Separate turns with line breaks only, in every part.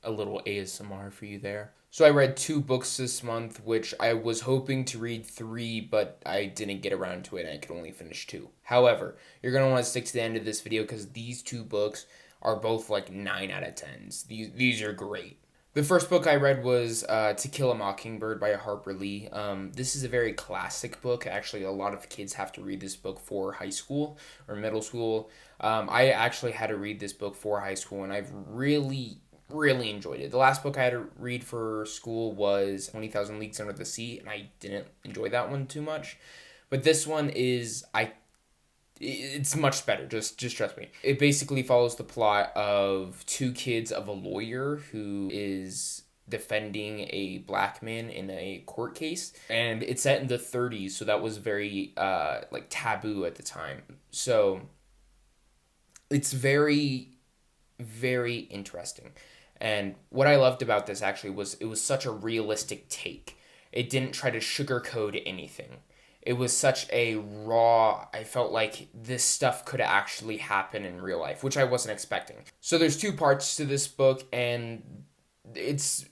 a little ASMR for you there. So I read 2 books this month, which I was hoping to read 3, but I didn't get around to it and I could only finish 2. However, you're going to want to stick to the end of this video because these 2 books are both like 9 out of 10s. These are great. The first book I read was To Kill a Mockingbird by Harper Lee. This is a very classic book. Actually, a lot of kids have to read this book for high school or middle school. I actually had to read this book for high school, and I've really enjoyed it. The last book I had to read for school was 20,000 Leagues Under the Sea, and I didn't enjoy that one too much. But this one it's much better. Just trust me. It basically follows the plot of 2 kids of a lawyer who is defending a black man in a court case, and it's set in the 30s, so that was very like taboo at the time. So it's very interesting. And what I loved about this actually was it was such a realistic take. It didn't try to sugarcoat anything. It was such a raw, I felt like this stuff could actually happen in real life, which I wasn't expecting. So there's 2 parts to this book, and it's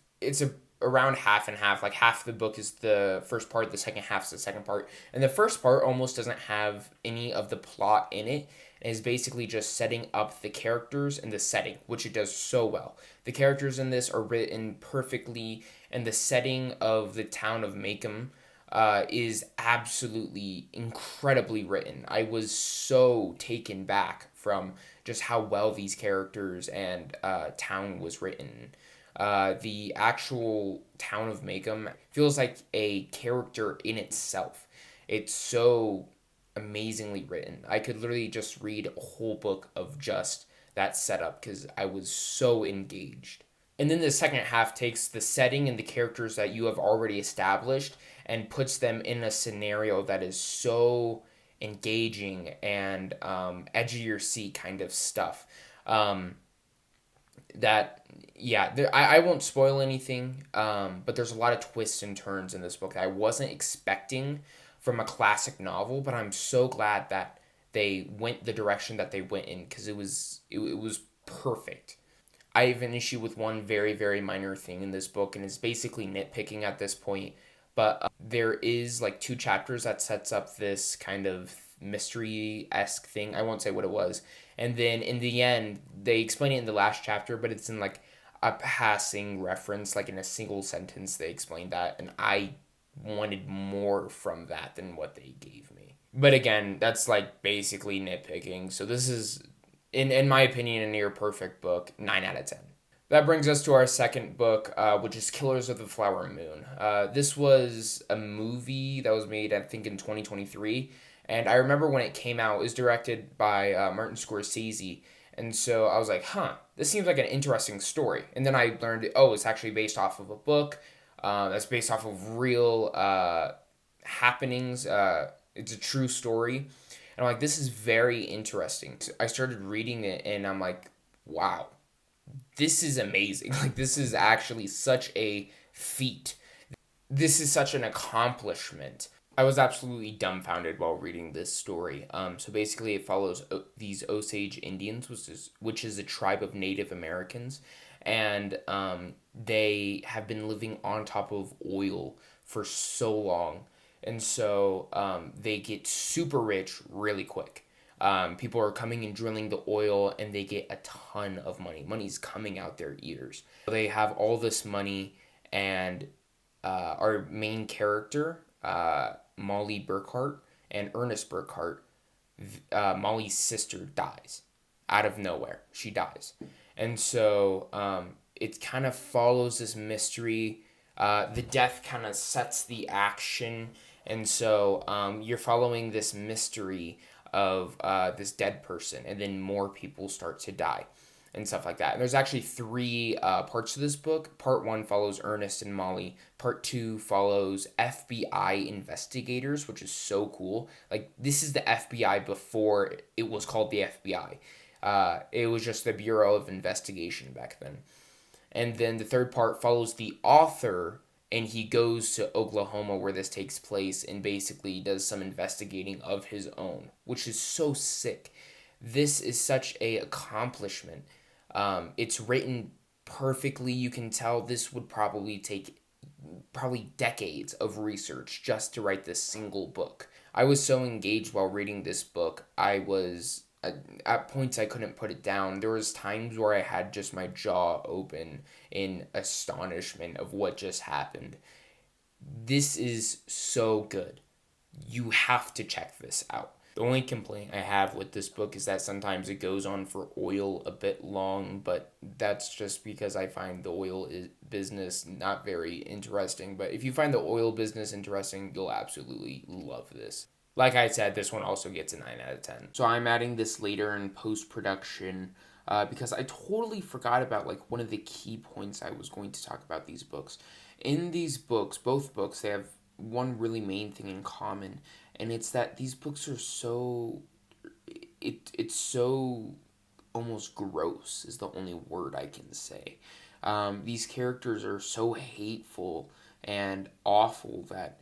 around half and half. Like half the book is the first part, the second half is the second part. And the first part almost doesn't have any of the plot in it. It is basically just setting up the characters and the setting, which it does so well. The characters in this are written perfectly, and the setting of the town of Macomb is absolutely incredibly written. I was so taken back from just how well these characters and town was written. The actual town of Macomb feels like a character in itself. It's so amazingly written. I could literally just read a whole book of just that setup because I was so engaged. And then the second half takes the setting and the characters that you have already established and puts them in a scenario that is so engaging and edge of your seat kind of stuff. That yeah, I won't spoil anything, but there's a lot of twists and turns in this book that I wasn't expecting from a classic novel, but I'm so glad that they went the direction that they went in because it was perfect. I have an issue with one very minor thing in this book, and it's basically nitpicking at this point. But there is like 2 chapters that sets up this kind of mystery-esque thing. I won't say what it was. And then in the end, they explain it in the last chapter, but it's in like a passing reference, like in a single sentence they explained that, and I wanted more from that than what they gave me. But again, that's like basically nitpicking. So this is in my opinion, a near perfect book, 9 out of 10. That brings us to our second book, which is Killers of the Flower Moon. This was a movie that was made, I think, in 2023. And I remember when it came out, it was directed by Martin Scorsese. And so I was like, this seems like an interesting story. And then I learned, it's actually based off of a book that's based off of real happenings. It's a true story. And I'm like, this is very interesting. So I started reading it and I'm like, wow, this is amazing. Like, this is actually such a feat. This is such an accomplishment. I was absolutely dumbfounded while reading this story. So basically, it follows these Osage Indians, which is a tribe of Native Americans, and they have been living on top of oil for so long, and so they get super rich really quick. People are coming and drilling the oil, and they get a ton of money. Money's coming out their ears. They have all this money, and our main character, Molly Burkhart and Ernest Burkhart, Molly's sister, dies out of nowhere. She dies. And so it kind of follows this mystery. The death kind of sets the action. And so you're following this mystery of this dead person, and then more people start to die and stuff like that. And there's actually 3 parts to this book. Part 1 follows Ernest and Molly. Part 2 follows FBI investigators, which is so cool. Like, this is the FBI before it was called the FBI. It was just the Bureau of Investigation back then. And then the third part follows the author, and he goes to Oklahoma where this takes place and basically does some investigating of his own, which is so sick. This is such a accomplishment. It's written perfectly. You can tell this would probably take decades of research just to write this single book. I was so engaged while reading this book. I was at points I couldn't put it down. There was times where I had just my jaw open in astonishment of what just happened. This is so good. You have to check this out. The only complaint I have with this book is that sometimes it goes on for oil a bit long, but that's just because I find the business not very interesting. But if you find the oil business interesting, you'll absolutely love this. Like I said, this one also gets a 9 out of 10. So I'm adding this later in post production because I totally forgot about like one of the key points I was going to talk about these books. In these books, both books, they have one really main thing in common, and it's that these books are so it's so almost gross is the only word I can say. These characters are so hateful and awful that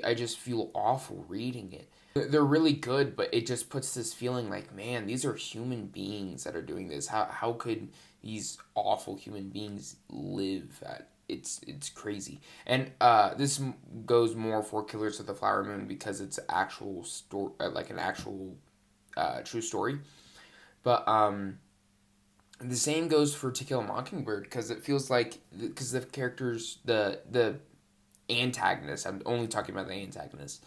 I just feel awful reading it. They're really good, but it just puts this feeling like, man, these are human beings that are doing this. How could these awful human beings live at? It's crazy. And this goes more for Killers of the Flower Moon because it's actual story, like an actual true story. But the same goes for To Kill a Mockingbird because it feels like because the characters the antagonist, I'm only talking about the antagonist,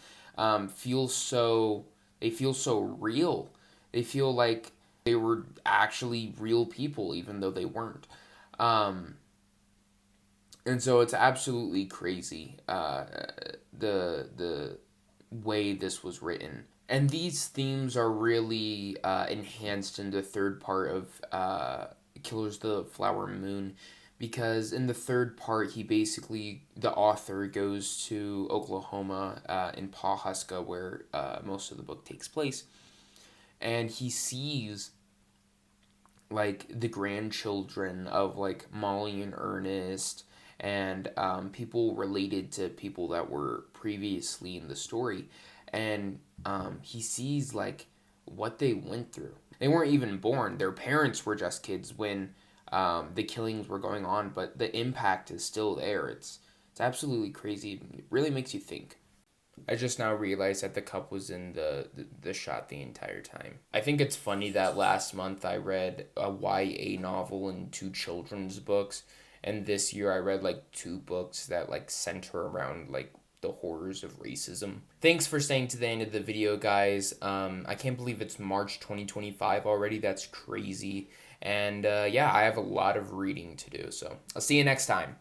feel so they feel so real. They feel like they were actually real people even though they weren't. Um, and so it's absolutely crazy the way this was written. And these themes are really enhanced in the third part of Killers of the Flower Moon because in the third part, the author goes to Oklahoma in Pawhuska, where most of the book takes place, and he sees like the grandchildren of like Molly and Ernest and people related to people that were previously in the story. And he sees like what they went through. They weren't even born. Their parents were just kids when the killings were going on, but the impact is still there. It's absolutely crazy. It really makes you think. I just now realized that the cup was in the shot the entire time. I think it's funny that last month I read a YA novel and two children's books, and this year I read like two books that like center around like the horrors of racism. Thanks for staying to the end of the video, guys. I can't believe it's March 2025 already. That's crazy. And yeah, I have a lot of reading to do, so I'll see you next time.